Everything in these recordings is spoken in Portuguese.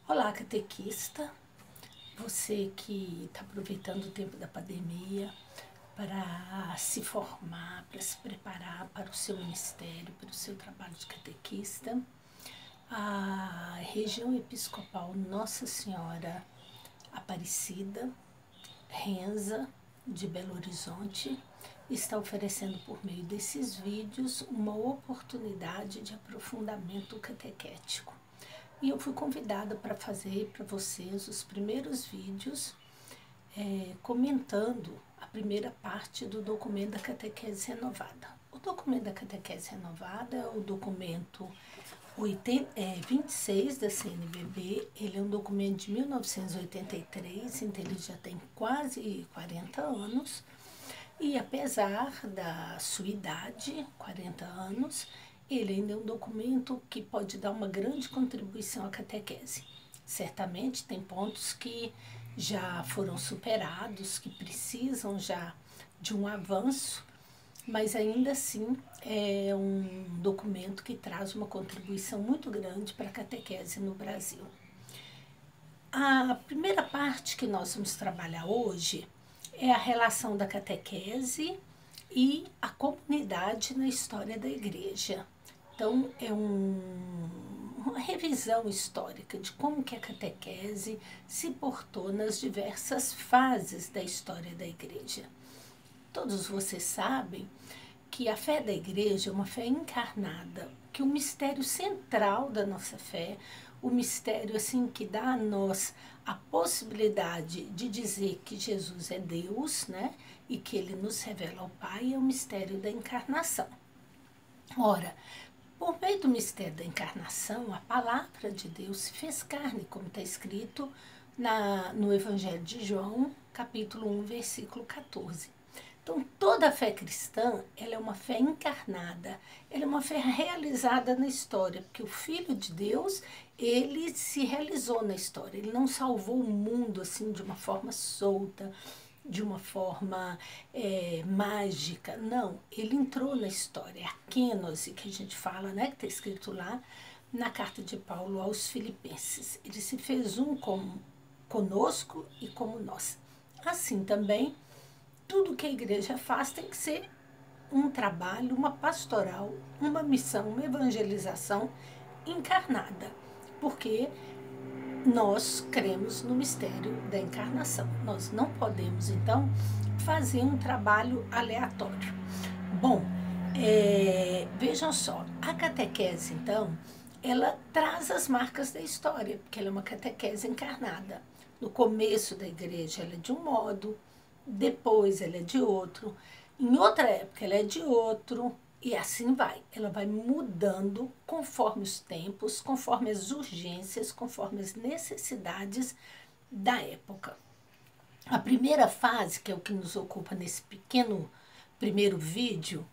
Olá, catequista, você que está aproveitando o tempo da pandemia para se formar, para se preparar para o seu ministério, para o seu trabalho de catequista, a região episcopal Nossa Senhora Aparecida, Renza, de Belo Horizonte, está oferecendo por meio desses vídeos uma oportunidade de aprofundamento catequético. E eu fui convidada para fazer para vocês os primeiros vídeos comentando a primeira parte do documento da Catequese Renovada. O documento da Catequese Renovada é o documento 26 da CNBB, ele é um documento de 1983, então ele já tem quase 40 anos, e apesar da sua idade, 40 anos, ele ainda é um documento que pode dar uma grande contribuição à catequese. Certamente tem pontos que já foram superados, que precisam já de um avanço, mas ainda assim é um documento que traz uma contribuição muito grande para a catequese no Brasil. A primeira parte que nós vamos trabalhar hoje é a relação da catequese e a comunidade na história da igreja. Então, é uma revisão histórica de como que a catequese se portou nas diversas fases da história da igreja. Todos vocês sabem que a fé da igreja é uma fé encarnada, que o mistério central da nossa fé, o mistério assim que dá a nós a possibilidade de dizer que Jesus é Deus, né, e que ele nos revela ao Pai, é o mistério da encarnação. Ora, por meio do mistério da encarnação, a palavra de Deus se fez carne, como está escrito no Evangelho de João, capítulo 1, versículo 14. Então, toda a fé cristã, ela é uma fé encarnada, ela é uma fé realizada na história, porque o Filho de Deus, ele se realizou na história, ele não salvou o mundo assim de uma forma solta, de uma forma mágica, não, ele entrou na história, é a kênose que a gente fala, né, que está escrito lá na carta de Paulo aos Filipenses, ele se fez um conosco e como nós. Assim também, tudo que a igreja faz tem que ser um trabalho, uma pastoral, uma missão, uma evangelização encarnada, porque nós cremos no mistério da encarnação. Nós não podemos, então, fazer um trabalho aleatório. Bom, vejam só, a catequese, então, ela traz as marcas da história, porque ela é uma catequese encarnada. No começo da igreja ela é de um modo, depois ela é de outro, em outra época ela é de outro, e assim vai. Ela vai mudando conforme os tempos, conforme as urgências, conforme as necessidades da época. A primeira fase, que é o que nos ocupa nesse pequeno primeiro vídeo,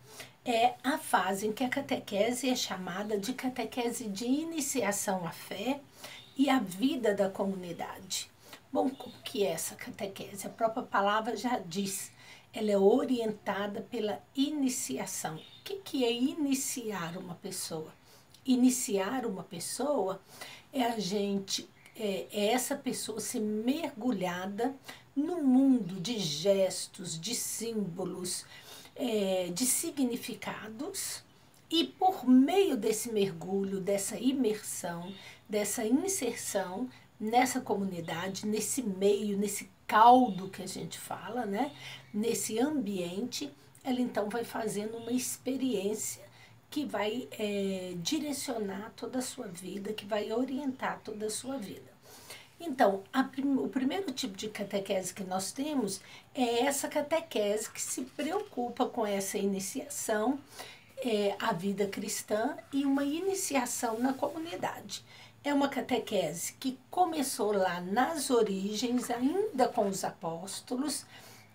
é a fase em que a catequese é chamada de catequese de iniciação à fé e à vida da comunidade. Bom, como que é essa catequese? A própria palavra já diz, ela é orientada pela iniciação. O que é iniciar uma pessoa? Iniciar uma pessoa é essa pessoa ser mergulhada no mundo de gestos, de símbolos, de significados, e por meio desse mergulho, dessa imersão, dessa inserção nessa comunidade, nesse meio, nesse caldo que a gente fala, né? Nesse ambiente, ela então vai fazendo uma experiência que vai direcionar toda a sua vida, que vai orientar toda a sua vida. Então, o primeiro tipo de catequese que nós temos é essa catequese que se preocupa com essa iniciação à vida cristã e uma iniciação na comunidade. É uma catequese que começou lá nas origens, ainda com os apóstolos,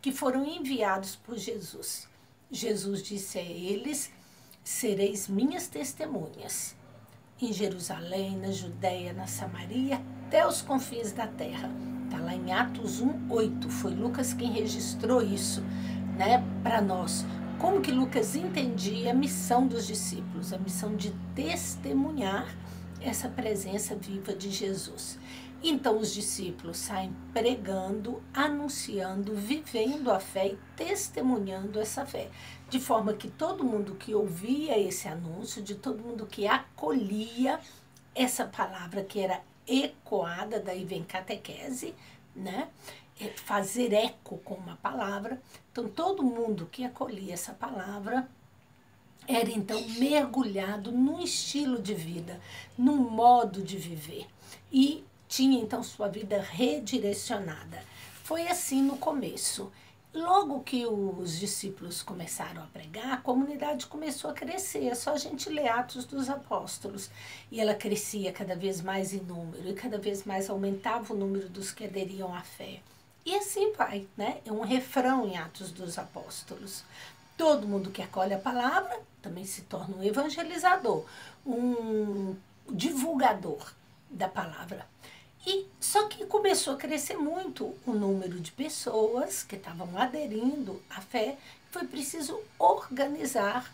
que foram enviados por Jesus. Jesus disse a eles: sereis minhas testemunhas em Jerusalém, na Judéia, na Samaria, até os confins da terra. Está lá em Atos 1:8, foi Lucas quem registrou isso, né, para nós. Como que Lucas entendia a missão dos discípulos, a missão de testemunhar essa presença viva de Jesus. Então os discípulos saem pregando, anunciando, vivendo a fé e testemunhando essa fé. De forma que todo mundo que ouvia esse anúncio, de todo mundo que acolhia essa palavra que era ecoada, daí vem catequese, né? Fazer eco com uma palavra. Então todo mundo que acolhia essa palavra era então mergulhado num estilo de vida, num modo de viver. E tinha então sua vida redirecionada. Foi assim no começo. Logo que os discípulos começaram a pregar, a comunidade começou a crescer. É só a gente ler Atos dos Apóstolos. E ela crescia cada vez mais em número, e cada vez mais aumentava o número dos que aderiam à fé. E assim vai, né? É um refrão em Atos dos Apóstolos. Todo mundo que acolhe a palavra também se torna um evangelizador, um divulgador da palavra. E só que começou a crescer muito o número de pessoas que estavam aderindo à fé. Foi preciso organizar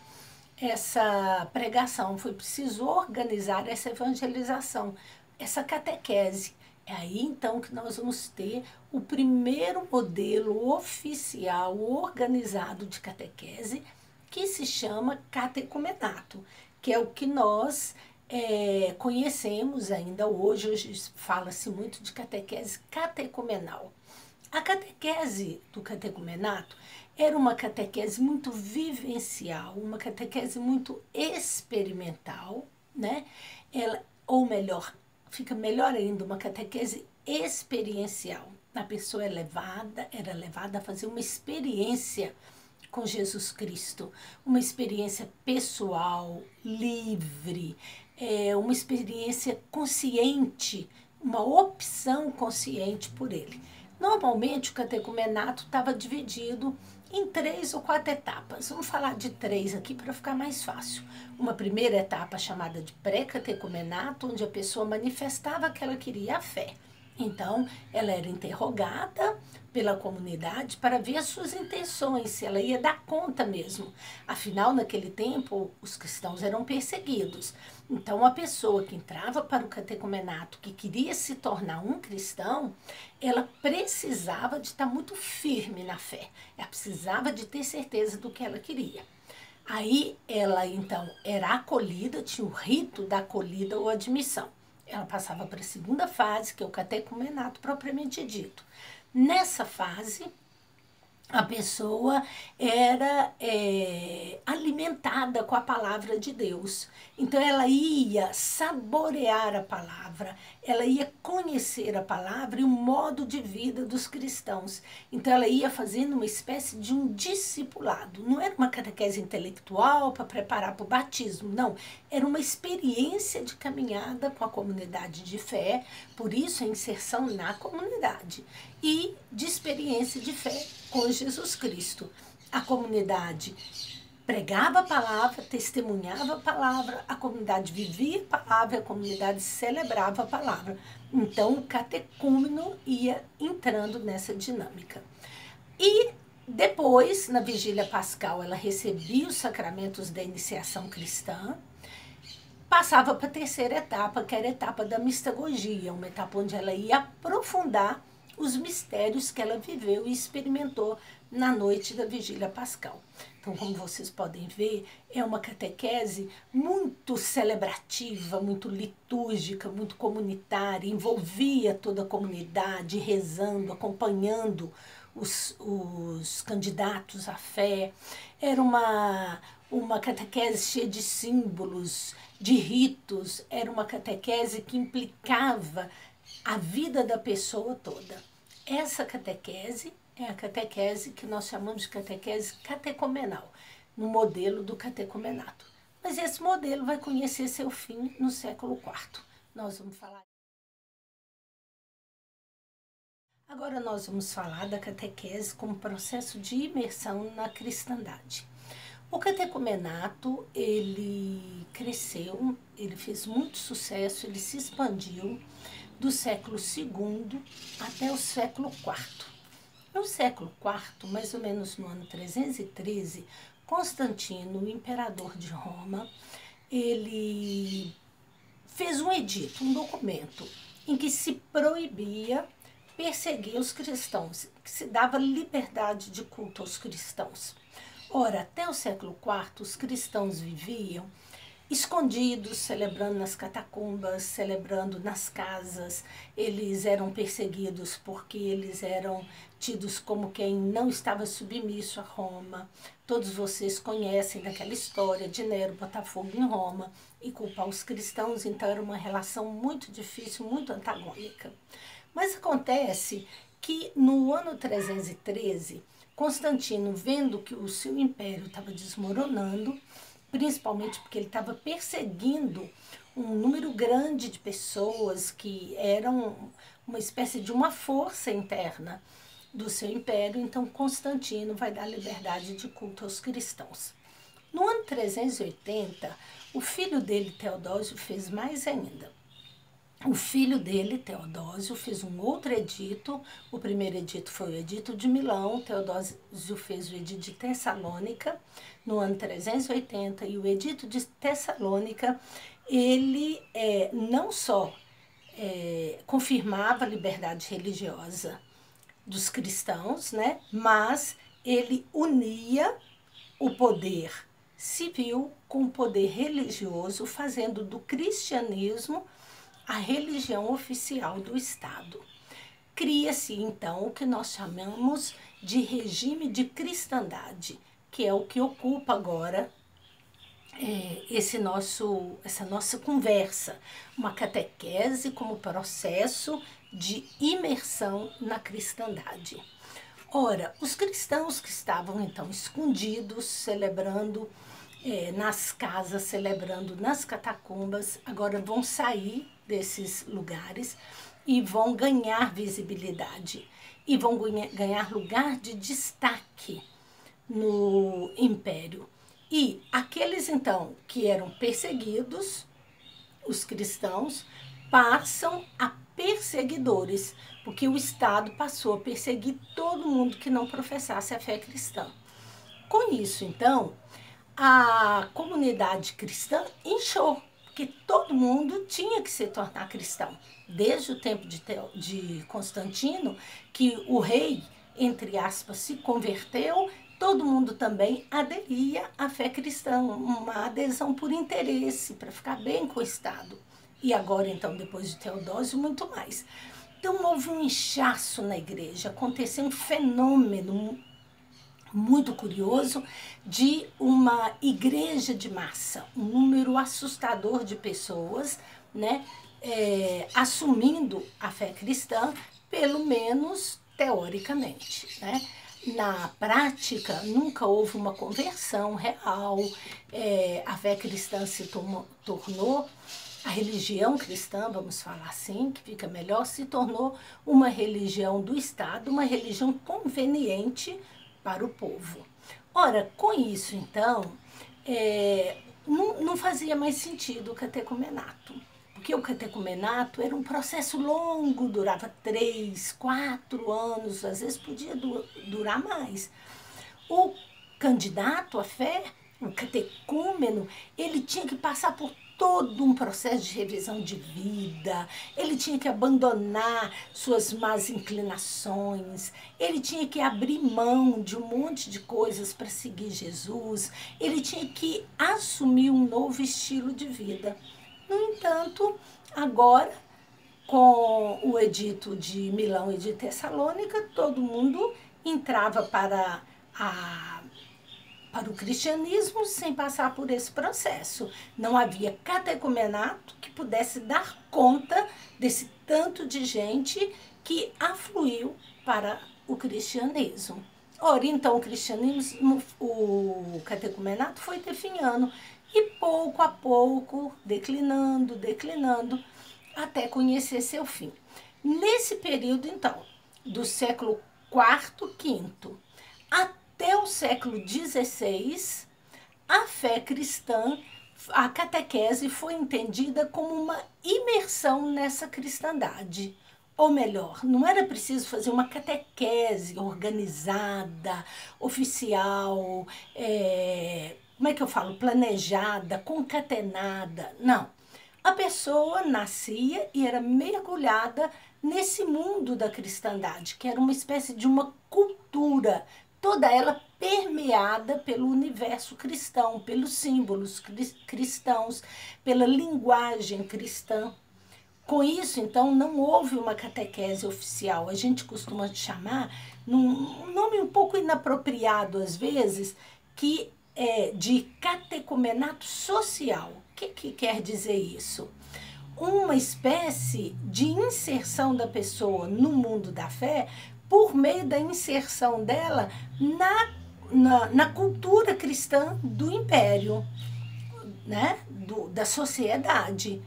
essa pregação, foi preciso organizar essa evangelização, essa catequese. É aí então que nós vamos ter o primeiro modelo oficial organizado de catequese, que se chama catecumenato, que é o que nós conhecemos ainda hoje. Hoje fala-se muito de catequese catecumenal. A catequese do catecumenato era uma catequese muito vivencial, uma catequese muito experimental, né? Ou melhor, fica melhor ainda, uma catequese experiencial. A pessoa era levada a fazer uma experiência com Jesus Cristo, uma experiência pessoal, livre, uma experiência consciente, uma opção consciente por ele. Normalmente o catecumenato estava dividido em 3 ou 4 etapas. Vamos falar de 3 aqui para ficar mais fácil. Uma primeira etapa chamada de pré-catecumenato, onde a pessoa manifestava que ela queria a fé. Então, ela era interrogada pela comunidade para ver as suas intenções, se ela ia dar conta mesmo. Afinal, naquele tempo, os cristãos eram perseguidos. Então, a pessoa que entrava para o catecumenato, que queria se tornar um cristão, ela precisava de estar muito firme na fé. Ela precisava de ter certeza do que ela queria. Aí, ela, então, era acolhida, tinha o rito da acolhida ou admissão. Ela passava para a segunda fase, que é o catecumenato propriamente dito. Nessa fase, a pessoa era alimentada com a palavra de Deus. Então, ela ia saborear a palavra, ela ia conhecer a palavra e o modo de vida dos cristãos. Então, ela ia fazendo uma espécie de um discipulado. Não era uma catequese intelectual para preparar para o batismo, não. Era uma experiência de caminhada com a comunidade de fé, por isso a inserção na comunidade, e de experiência de fé com Jesus Cristo. A comunidade pregava a palavra, testemunhava a palavra, a comunidade vivia a palavra, a comunidade celebrava a palavra. Então, o catecúmeno ia entrando nessa dinâmica. E depois, na vigília pascal, ela recebia os sacramentos da iniciação cristã, passava para a terceira etapa, que era a etapa da mistagogia, uma etapa onde ela ia aprofundar os mistérios que ela viveu e experimentou na noite da vigília pascal. Então, como vocês podem ver, é uma catequese muito celebrativa, muito litúrgica, muito comunitária, envolvia toda a comunidade, rezando, acompanhando os candidatos à fé. Era uma catequese cheia de símbolos, de ritos, era uma catequese que implicava a vida da pessoa toda. Essa catequese é a catequese que nós chamamos de catequese catecumenal, no modelo do catecumenato. Mas esse modelo vai conhecer seu fim no século IV. Nós vamos falar. Agora nós vamos falar da catequese como processo de imersão na cristandade. O catecumenato, ele cresceu, ele fez muito sucesso, ele se expandiu do século II até o século IV. No século IV, mais ou menos no ano 313, Constantino, o imperador de Roma, ele fez um edito, um documento, em que se proibia perseguir os cristãos, que se dava liberdade de culto aos cristãos. Ora, até o século IV, os cristãos viviam escondidos, celebrando nas catacumbas, celebrando nas casas. Eles eram perseguidos porque eles eram tidos como quem não estava submisso a Roma. Todos vocês conhecem daquela história de Nero botar fogo em Roma e culpar os cristãos, então era uma relação muito difícil, muito antagônica. Mas acontece que no ano 313, Constantino, vendo que o seu império estava desmoronando, principalmente porque ele estava perseguindo um número grande de pessoas que eram uma espécie de uma força interna do seu império, então Constantino vai dar liberdade de culto aos cristãos. No ano 380, o filho dele, Teodósio, fez mais ainda. O filho dele, Teodósio, fez um outro edito. O primeiro edito foi o edito de Milão. Teodósio fez o edito de Tessalônica no ano 380. E o edito de Tessalônica, ele não só confirmava a liberdade religiosa dos cristãos, né, mas ele unia o poder civil com o poder religioso, fazendo do cristianismo a religião oficial do Estado. Cria-se, então, o que nós chamamos de regime de cristandade, que é o que ocupa agora essa nossa conversa, uma catequese como processo de imersão na cristandade. Ora, os cristãos que estavam, então, escondidos, celebrando nas casas, celebrando nas catacumbas, agora vão sair desses lugares e vão ganhar visibilidade e vão ganhar lugar de destaque no império. E aqueles, então, que eram perseguidos, os cristãos, passam a perseguidores, porque o Estado passou a perseguir todo mundo que não professasse a fé cristã. Com isso, então, a comunidade cristã inchou, porque todo mundo tinha que se tornar cristão. Desde o tempo de Constantino, que o rei, entre aspas, se converteu, todo mundo também aderia à fé cristã, uma adesão por interesse, para ficar bem com o Estado. E agora, então, depois de Teodósio, muito mais. Então, houve um inchaço na igreja, aconteceu um fenômeno muito curioso de uma igreja de massa, um número assustador de pessoas, né, assumindo a fé cristã, pelo menos teoricamente, né? Na prática, nunca houve uma conversão real, a fé cristã se tornou, a religião cristã, vamos falar assim, que fica melhor, se tornou uma religião do Estado, uma religião conveniente para o povo. Ora, com isso, então, não fazia mais sentido o catecumenato, porque o catecumenato era um processo longo, durava 3, 4 anos, às vezes podia durar mais. O candidato à fé, o catecúmeno, ele tinha que passar por todo um processo de revisão de vida, ele tinha que abandonar suas más inclinações, ele tinha que abrir mão de um monte de coisas para seguir Jesus, ele tinha que assumir um novo estilo de vida. No entanto, agora, com o edito de Milão e de Tessalônica, todo mundo entrava para o cristianismo sem passar por esse processo. Não havia catecumenato que pudesse dar conta desse tanto de gente que afluiu para o cristianismo. Ora, então, o cristianismo, o catecumenato foi definhando e pouco a pouco, declinando, até conhecer seu fim. Nesse período, então, do século IV, V, até o século XVI, a fé cristã, a catequese foi entendida como uma imersão nessa cristandade. Ou melhor, não era preciso fazer uma catequese organizada, oficial, como é que eu falo? Planejada, concatenada. Não. a pessoa nascia e era mergulhada nesse mundo da cristandade, que era uma espécie de uma cultura, toda ela permeada pelo universo cristão, pelos símbolos cristãos, pela linguagem cristã. Com isso, então, não houve uma catequese oficial. A gente costuma chamar, um nome um pouco inapropriado às vezes, que é de catecumenato social. O que quer dizer isso? Uma espécie de inserção da pessoa no mundo da fé por meio da inserção dela na cultura cristã do império, né? Da sociedade.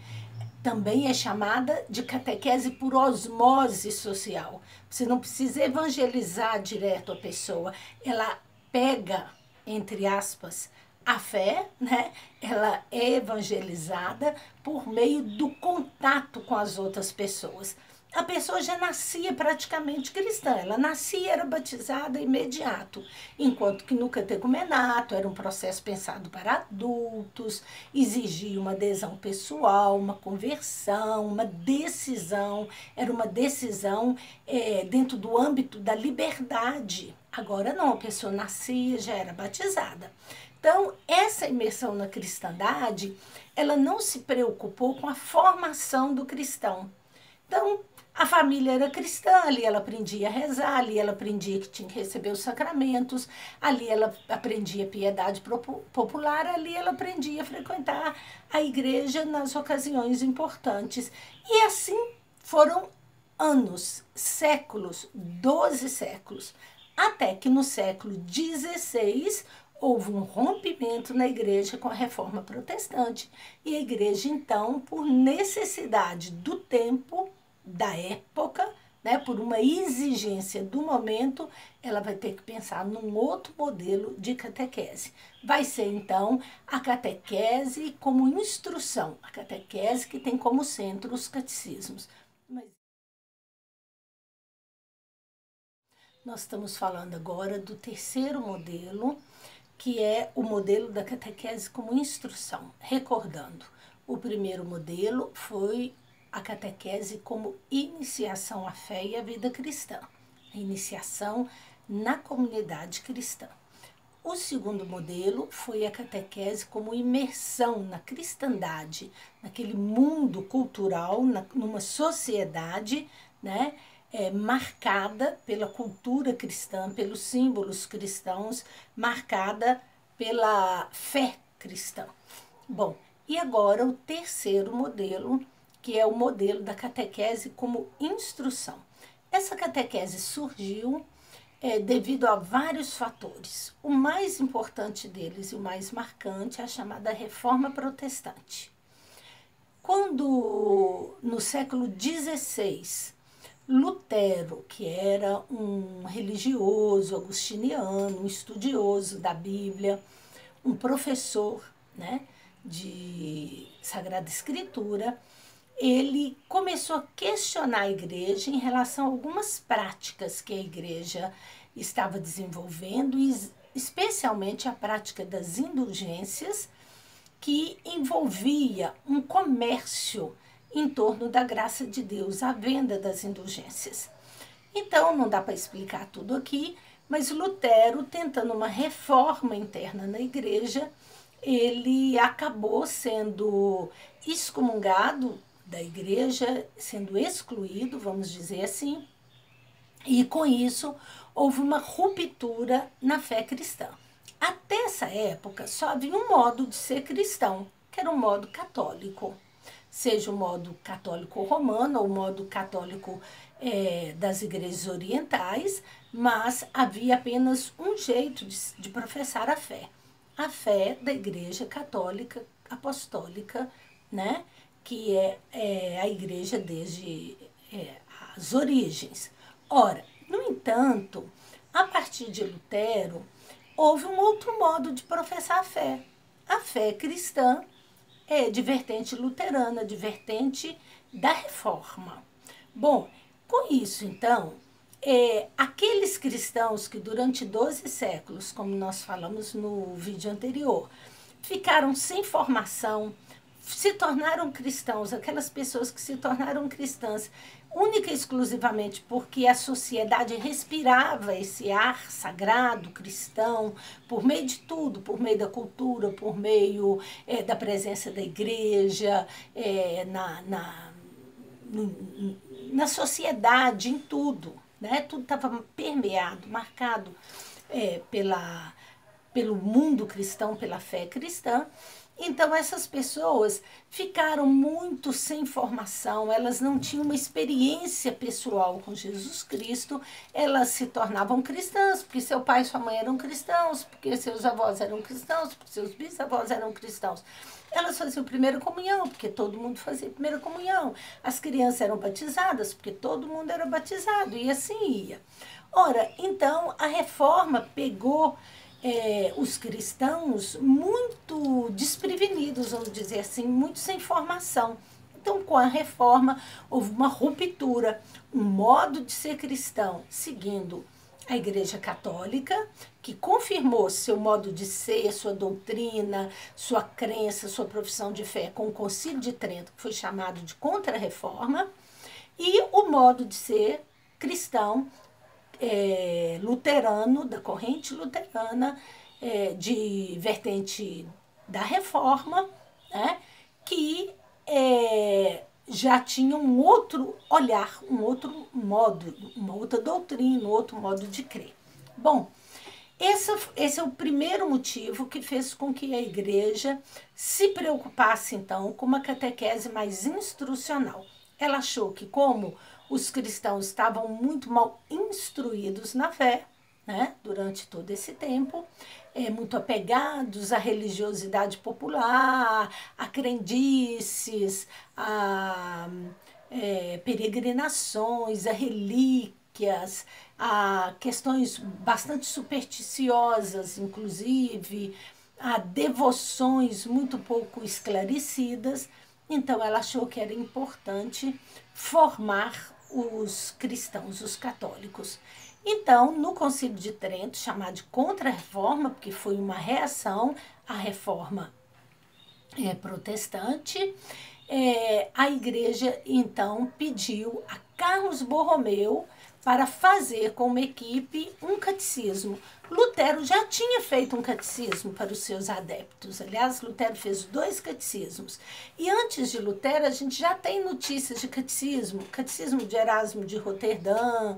Também é chamada de catequese por osmose social. Você não precisa evangelizar direto a pessoa. Ela pega, entre aspas, a fé, né? Ela é evangelizada por meio do contato com as outras pessoas. A pessoa já nascia praticamente cristã, ela nascia e era batizada imediato, enquanto que no catecumenato era um processo pensado para adultos, exigia uma adesão pessoal, uma conversão, uma decisão, era uma decisão dentro do âmbito da liberdade. Agora não, a pessoa nascia, já era batizada. Então, essa imersão na cristandade, ela não se preocupou com a formação do cristão. Então, a família era cristã, ali ela aprendia a rezar, ali ela aprendia que tinha que receber os sacramentos, ali ela aprendia piedade popular, ali ela aprendia a frequentar a igreja nas ocasiões importantes. E assim foram anos, séculos, 12 séculos, até que no século XVI houve um rompimento na igreja com a reforma protestante. E a igreja, então, por necessidade do tempo, da época, né, por uma exigência do momento, ela vai ter que pensar num outro modelo de catequese. Vai ser, então, a catequese como instrução, a catequese que tem como centro os catecismos. Mas nós estamos falando agora do terceiro modelo, que é o modelo da catequese como instrução. Recordando, o primeiro modelo foi a catequese como iniciação à fé e à vida cristã, a iniciação na comunidade cristã. O segundo modelo foi a catequese como imersão na cristandade, naquele mundo cultural, numa sociedade, né, marcada pela cultura cristã, pelos símbolos cristãos, marcada pela fé cristã. Bom, e agora o terceiro modelo, que é o modelo da catequese como instrução. Essa catequese surgiu devido a vários fatores. O mais importante deles e o mais marcante é a chamada Reforma Protestante. Quando, no século XVI, Lutero, que era um religioso agostiniano, um estudioso da Bíblia, um professor, né, de Sagrada Escritura, ele começou a questionar a igreja em relação a algumas práticas que a igreja estava desenvolvendo, especialmente a prática das indulgências, que envolvia um comércio em torno da graça de Deus, a venda das indulgências. Então, não dá para explicar tudo aqui, mas Lutero, tentando uma reforma interna na igreja, ele acabou sendo excomungado da igreja, sendo excluído, vamos dizer assim, e com isso houve uma ruptura na fé cristã. Até essa época só havia um modo de ser cristão, que era o modo católico, seja o modo católico romano ou o modo católico das igrejas orientais, mas havia apenas um jeito de professar a fé da igreja católica apostólica, né? Que é a igreja desde as origens. Ora, no entanto, a partir de Lutero, houve um outro modo de professar a fé. A fé cristã é de vertente luterana, de vertente da reforma. Bom, com isso, então, aqueles cristãos que durante 12 séculos, como nós falamos no vídeo anterior, ficaram sem formação, se tornaram cristãos, aquelas pessoas que se tornaram cristãs, única e exclusivamente porque a sociedade respirava esse ar sagrado, cristão, por meio de tudo, por meio da cultura, por meio da presença da igreja, na sociedade, em tudo, né? Tudo estava permeado, marcado pelo mundo cristão, pela fé cristã. Então, essas pessoas ficaram muito sem formação, elas não tinham uma experiência pessoal com Jesus Cristo, elas se tornavam cristãs, porque seu pai e sua mãe eram cristãos, porque seus avós eram cristãos, porque seus bisavós eram cristãos. Elas faziam primeira comunhão, porque todo mundo fazia primeira comunhão. As crianças eram batizadas, porque todo mundo era batizado, e assim ia. Ora, então, a reforma pegou os cristãos muito desprevenidos, vamos dizer assim, muito sem formação. Então, com a reforma, houve uma ruptura, um modo de ser cristão, seguindo a Igreja Católica, que confirmou seu modo de ser, sua doutrina, sua crença, sua profissão de fé com o Concílio de Trento, que foi chamado de Contra-Reforma, e o modo de ser cristão luterano, da corrente luterana, de vertente da Reforma, né, que já tinha um outro olhar, um outro modo, uma outra doutrina, um outro modo de crer. Bom, esse é o primeiro motivo que fez com que a igreja se preocupasse, então, com uma catequese mais instrucional. Ela achou que, como os cristãos estavam muito mal instruídos na fé, né, durante todo esse tempo, muito apegados à religiosidade popular, a crendices, a peregrinações, a relíquias, a questões bastante supersticiosas, inclusive, a devoções muito pouco esclarecidas. Então, ela achou que era importante formar os cristãos, os católicos. Então, no Concílio de Trento, chamado de Contra-Reforma, porque foi uma reação à reforma protestante, a igreja, então, pediu a Carlos Borromeu para fazer com uma equipe um catecismo. Lutero já tinha feito um catecismo para os seus adeptos. Aliás, Lutero fez 2 catecismos. E antes de Lutero, a gente já tem notícias de catecismo. Catecismo de Erasmo de Roterdã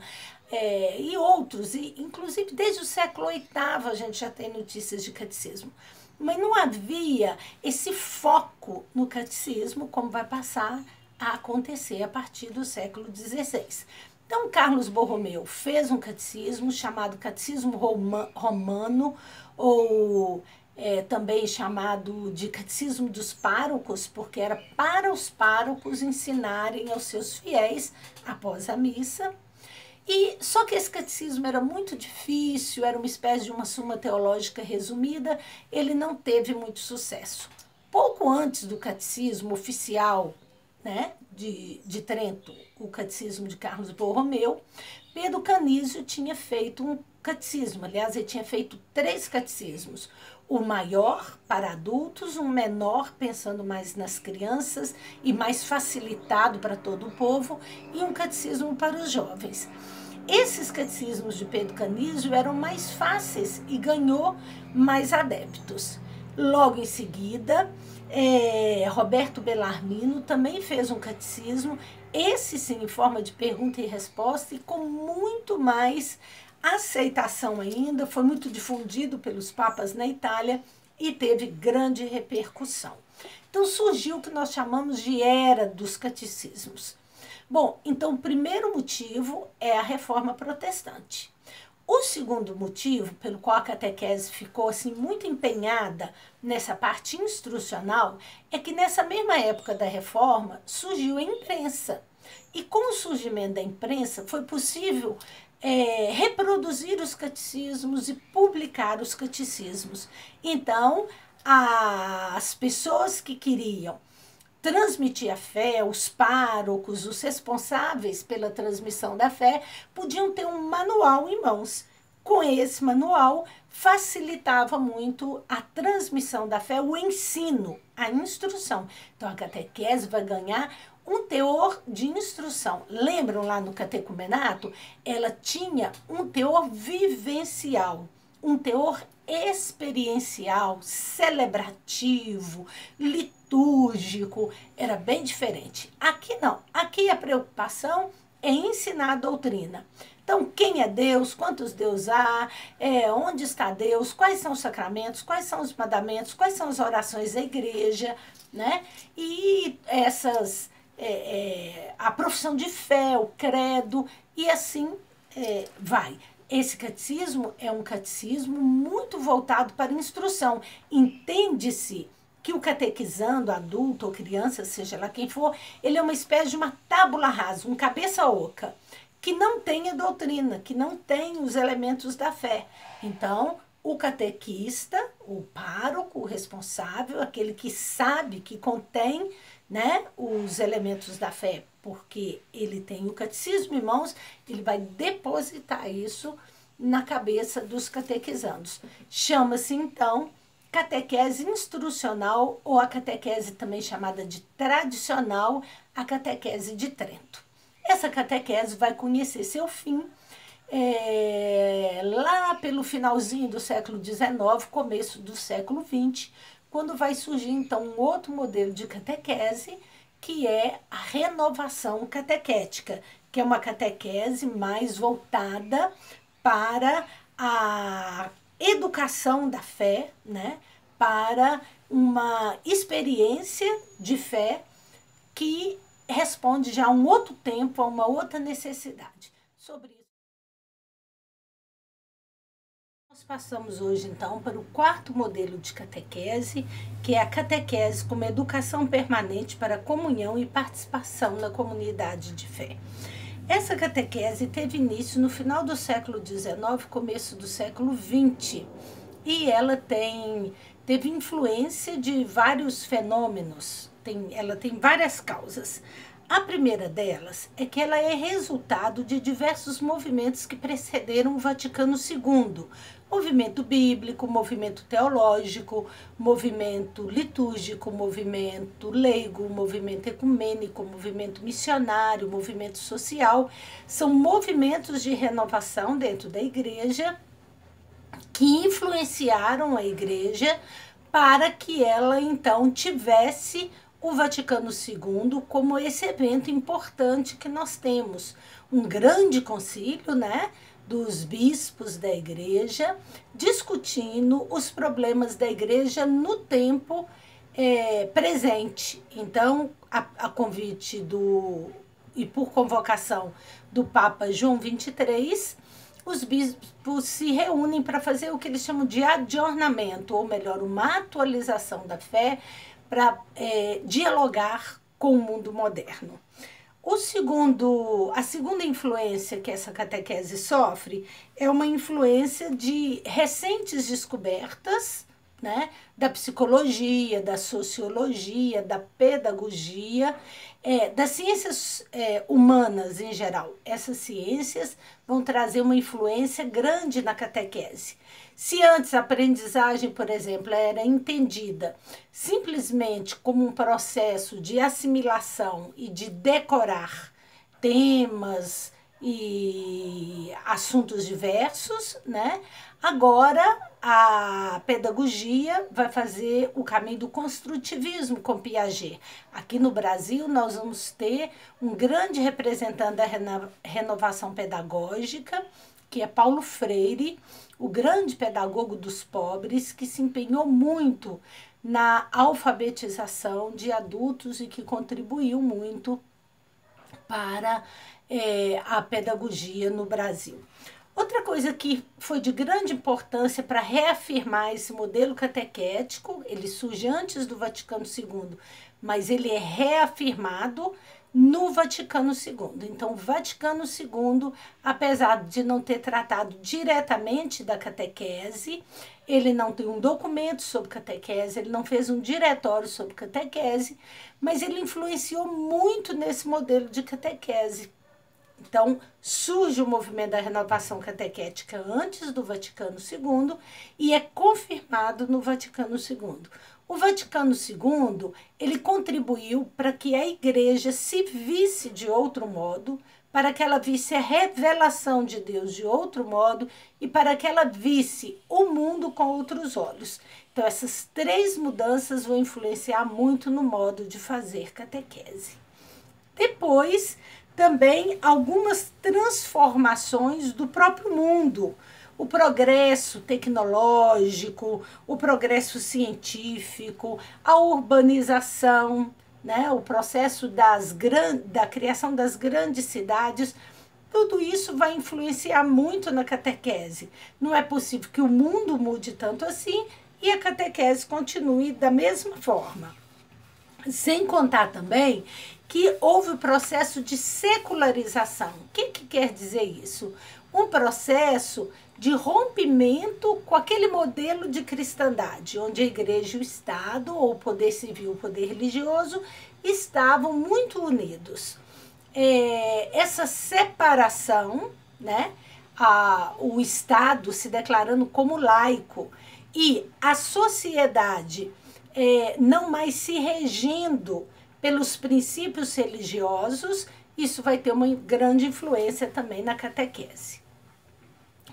e outros. E, inclusive, desde o século VIII a gente já tem notícias de catecismo. Mas não havia esse foco no catecismo, como vai passar a acontecer a partir do século XVI. Então, Carlos Borromeu fez um catecismo chamado Catecismo Romano, ou também chamado de Catecismo dos Párocos, porque era para os párocos ensinarem aos seus fiéis após a missa. Só que esse catecismo era muito difícil, era uma espécie de uma suma teológica resumida, ele não teve muito sucesso. Pouco antes do catecismo oficial, né, de Trento, o catecismo de Carlos Borromeu, Pedro Canísio tinha feito um catecismo. Aliás, ele tinha feito 3 catecismos. O maior para adultos, um menor pensando mais nas crianças e mais facilitado para todo o povo, e um catecismo para os jovens. Esses catecismos de Pedro Canísio eram mais fáceis e ganhou mais adeptos. Logo em seguida, Roberto Bellarmino também fez um catecismo, esse sim em forma de pergunta e resposta, e com muito mais aceitação ainda, foi muito difundido pelos papas na Itália e teve grande repercussão. Então surgiu o que nós chamamos de era dos catecismos. Bom, então o primeiro motivo é a reforma protestante. O segundo motivo pelo qual a catequese ficou assim muito empenhada nessa parte instrucional é que nessa mesma época da reforma surgiu a imprensa. E com o surgimento da imprensa foi possível reproduzir os catecismos e publicar os catecismos. Então, as pessoas que queriam transmitir a fé, os párocos, os responsáveis pela transmissão da fé, podiam ter um manual em mãos, com esse manual, facilitava muito a transmissão da fé, o ensino, a instrução. Então, a catequese vai ganhar um teor de instrução. Lembram lá no catecumenato? Ela tinha um teor vivencial, um teor experiencial, celebrativo, litúrgico, era bem diferente. Aqui não, aqui a preocupação é ensinar a doutrina. Então, quem é Deus, quantos Deus há, onde está Deus, quais são os sacramentos, quais são os mandamentos, quais são as orações da igreja, né? E a profissão de fé, o credo, e assim vai. Esse catecismo é um catecismo muito voltado para instrução. Entende-se que o catequizando, adulto ou criança, seja lá quem for, ele é uma espécie de uma tábula rasa, um cabeça oca, que não tem a doutrina, que não tem os elementos da fé. Então, o catequista, o pároco, o responsável, aquele que sabe, que contém, né, os elementos da fé, porque ele tem o catecismo em mãos, ele vai depositar isso na cabeça dos catequizandos. Chama-se, então, catequese instrucional, ou a catequese também chamada de tradicional, a catequese de Trento. Essa catequese vai conhecer seu fim lá pelo finalzinho do século XIX, começo do século XX, quando vai surgir, então, um outro modelo de catequese, que é a renovação catequética, que é uma catequese mais voltada para a educação da fé, né? Para uma experiência de fé que responde já a um outro tempo, a uma outra necessidade. Sobre isso, nós passamos hoje, então, para o quarto modelo de catequese, que é a catequese como educação permanente para a comunhão e participação na comunidade de fé. Essa catequese teve início no final do século XIX, começo do século XX, e ela teve influência de vários fenômenos, ela tem várias causas. A primeira delas é que ela é resultado de diversos movimentos que precederam o Vaticano II. Movimento bíblico, movimento teológico, movimento litúrgico, movimento leigo, movimento ecumênico, movimento missionário, movimento social. São movimentos de renovação dentro da igreja que influenciaram a igreja para que ela, então, tivesse o Vaticano II como esse evento importante que nós temos. Um grande concílio, né, dos bispos da igreja, discutindo os problemas da igreja no tempo presente. Então, a convite e por convocação do Papa João XXIII, os bispos se reúnem para fazer o que eles chamam de adornamento, ou melhor, uma atualização da fé, para dialogar com o mundo moderno. A segunda influência que essa catequese sofre é uma influência de recentes descobertas, né, da psicologia, da sociologia, da pedagogia, das ciências humanas em geral. Essas ciências vão trazer uma influência grande na catequese. Se antes a aprendizagem, por exemplo, era entendida simplesmente como um processo de assimilação e de decorar temas e assuntos diversos, né? Agora a pedagogia vai fazer o caminho do construtivismo com Piaget. Aqui no Brasil nós vamos ter um grande representante da renovação pedagógica, que é Paulo Freire, o grande pedagogo dos pobres, que se empenhou muito na alfabetização de adultos e que contribuiu muito para a pedagogia no Brasil. Outra coisa que foi de grande importância para reafirmar esse modelo catequético, ele surge antes do Vaticano II, mas ele é reafirmado no Vaticano II. Então, o Vaticano II, apesar de não ter tratado diretamente da catequese, ele não tem um documento sobre catequese, ele não fez um diretório sobre catequese, mas ele influenciou muito nesse modelo de catequese. Então, surge o movimento da renovação catequética antes do Vaticano II e é confirmado no Vaticano II. O Vaticano II, ele contribuiu para que a igreja se visse de outro modo, para que ela visse a revelação de Deus de outro modo e para que ela visse o mundo com outros olhos. Então, essas três mudanças vão influenciar muito no modo de fazer catequese. Depois, também algumas transformações do próprio mundo. O progresso tecnológico, o progresso científico, a urbanização, né? O processo da criação das grandes cidades, tudo isso vai influenciar muito na catequese. Não é possível que o mundo mude tanto assim e a catequese continue da mesma forma. Sem contar também que houve o processo de secularização. O que quer dizer isso? Um processo de rompimento com aquele modelo de cristandade, onde a igreja e o Estado, ou o poder civil, o poder religioso, estavam muito unidos. Essa separação, né, o Estado se declarando como laico e a sociedade não mais se regendo pelos princípios religiosos, isso vai ter uma grande influência também na catequese.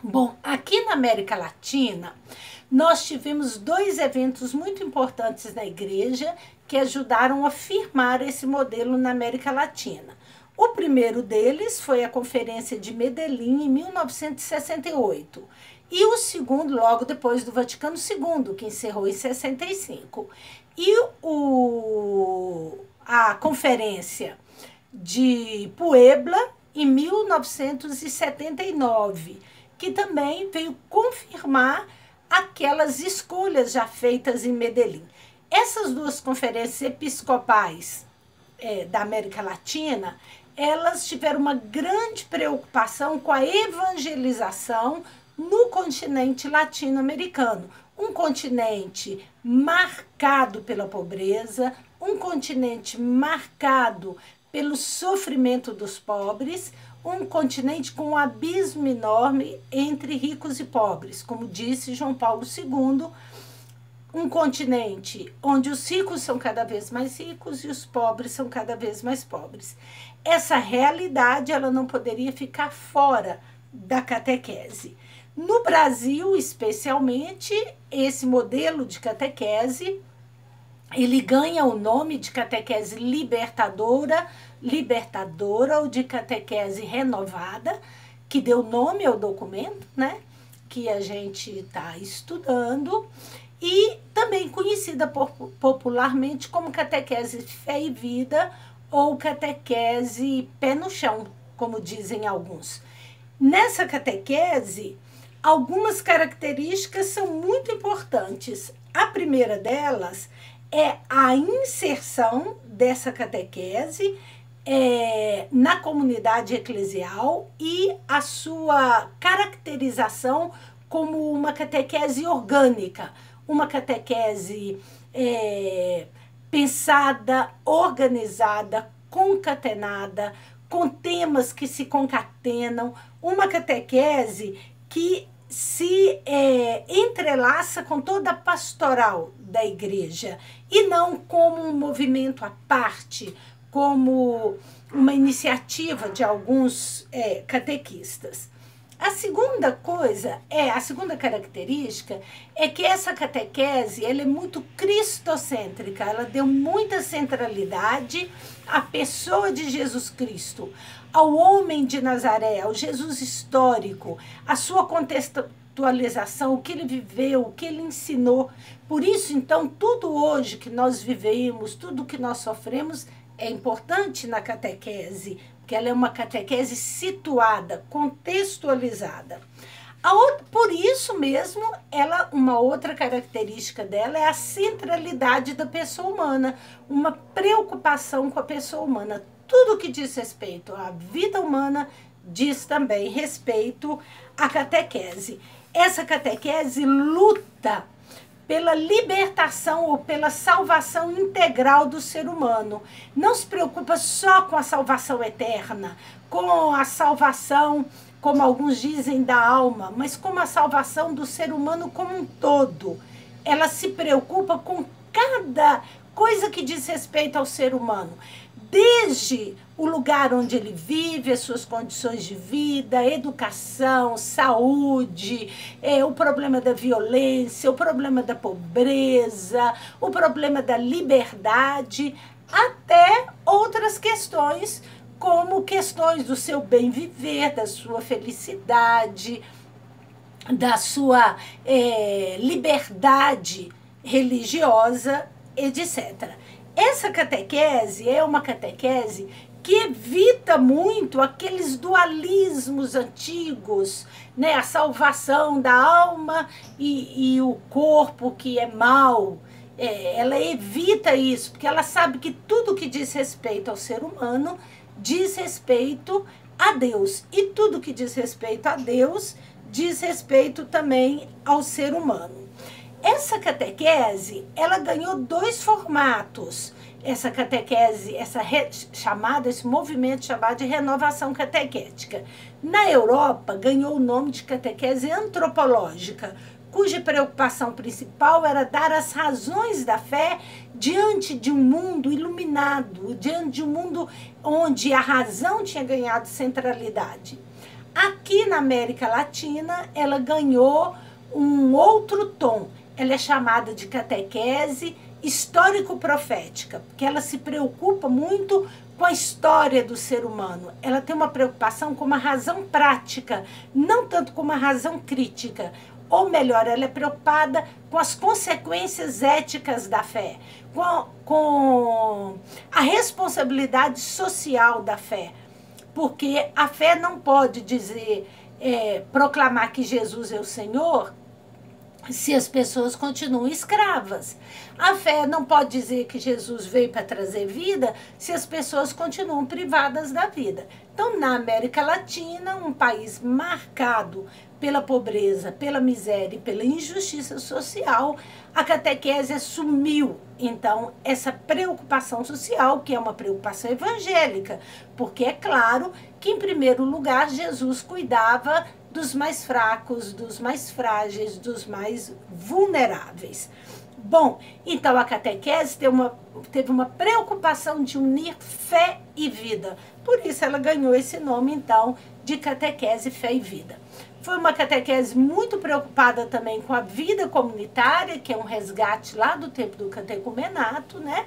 Bom, aqui na América Latina, nós tivemos dois eventos muito importantes na igreja que ajudaram a firmar esse modelo na América Latina. O primeiro deles foi a Conferência de Medellín, em 1968. E o segundo, logo depois do Vaticano II, que encerrou em 65. E a Conferência de Puebla, em 1979, que também veio confirmar aquelas escolhas já feitas em Medellín. Essas duas conferências episcopais da América Latina, elas tiveram uma grande preocupação com a evangelização no continente latino-americano, um continente marcado pela pobreza, um continente marcado pelo sofrimento dos pobres, um continente com um abismo enorme entre ricos e pobres, como disse João Paulo II, um continente onde os ricos são cada vez mais ricos e os pobres são cada vez mais pobres. Essa realidade ela não poderia ficar fora da catequese. No Brasil, especialmente, esse modelo de catequese, ele ganha o nome de catequese libertadora ou de catequese renovada, que deu nome ao documento, né, que a gente está estudando, e também conhecida popularmente como catequese fé e vida ou catequese pé no chão, como dizem alguns. Nessa catequese, algumas características são muito importantes. A primeira delas é a inserção dessa catequese na comunidade eclesial e a sua caracterização como uma catequese orgânica, uma catequese pensada, organizada, concatenada, com temas que se concatenam, uma catequese que se entrelaça com toda a pastoral da igreja e não como um movimento à parte, como uma iniciativa de alguns catequistas. A segunda característica é que essa catequese ela é muito cristocêntrica, ela deu muita centralidade à pessoa de Jesus Cristo, ao homem de Nazaré, ao Jesus histórico, a sua contextualização, o que ele viveu, o que ele ensinou. Por isso, então, tudo hoje que nós vivemos, tudo que nós sofremos é importante na catequese, porque ela é uma catequese situada, contextualizada. Por isso mesmo, uma outra característica dela é a centralidade da pessoa humana, uma preocupação com a pessoa humana. Tudo que diz respeito à vida humana diz também respeito à catequese. Essa catequese luta pela libertação ou pela salvação integral do ser humano. Não se preocupa só com a salvação eterna, com a salvação, como alguns dizem, da alma, mas com a salvação do ser humano como um todo. Ela se preocupa com cada coisa que diz respeito ao ser humano, desde o lugar onde ele vive, as suas condições de vida, educação, saúde, o problema da violência, o problema da pobreza, o problema da liberdade, até outras questões, como questões do seu bem viver, da sua felicidade, da sua liberdade religiosa, etc. Essa catequese é uma catequese que evita muito aqueles dualismos antigos, né? A salvação da alma e o corpo que é mau. Ela evita isso, porque ela sabe que tudo que diz respeito ao ser humano diz respeito a Deus. E tudo que diz respeito a Deus diz respeito também ao ser humano. Essa catequese, ela ganhou 2 formatos. Essa catequese, esse movimento chamado de renovação catequética. Na Europa, ganhou o nome de catequese antropológica, cuja preocupação principal era dar as razões da fé diante de um mundo iluminado, diante de um mundo onde a razão tinha ganhado centralidade. Aqui na América Latina, ela ganhou um outro tom. Ela é chamada de catequese histórico-profética, porque ela se preocupa muito com a história do ser humano. Ela tem uma preocupação com uma razão prática, não tanto com uma razão crítica. Ou melhor, ela é preocupada com as consequências éticas da fé, com a responsabilidade social da fé. Porque a fé não pode dizer, proclamar que Jesus é o Senhor, se as pessoas continuam escravas. A fé não pode dizer que Jesus veio para trazer vida se as pessoas continuam privadas da vida. Então, na América Latina, um país marcado pela pobreza, pela miséria e pela injustiça social, a catequese assumiu, então, essa preocupação social, que é uma preocupação evangélica, porque é claro que, em primeiro lugar, Jesus cuidava dos mais fracos, dos mais frágeis, dos mais vulneráveis. Bom, então a catequese teve uma preocupação de unir fé e vida. Por isso ela ganhou esse nome, então, de catequese, fé e vida. Foi uma catequese muito preocupada também com a vida comunitária, que é um resgate lá do tempo do catecumenato, né?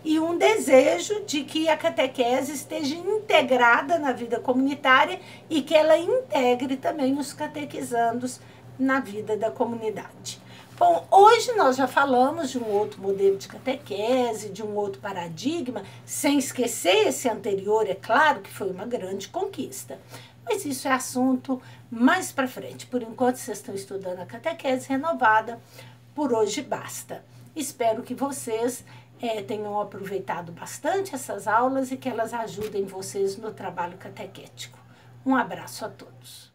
E um desejo de que a catequese esteja integrada na vida comunitária e que ela integre também os catequizandos na vida da comunidade. Bom, hoje nós já falamos de um outro modelo de catequese, de um outro paradigma, sem esquecer esse anterior, é claro que foi uma grande conquista. Mas isso é assunto mais para frente. Por enquanto, vocês estão estudando a catequese renovada, por hoje basta. Espero que vocês tenham aproveitado bastante essas aulas e que elas ajudem vocês no trabalho catequético. Um abraço a todos.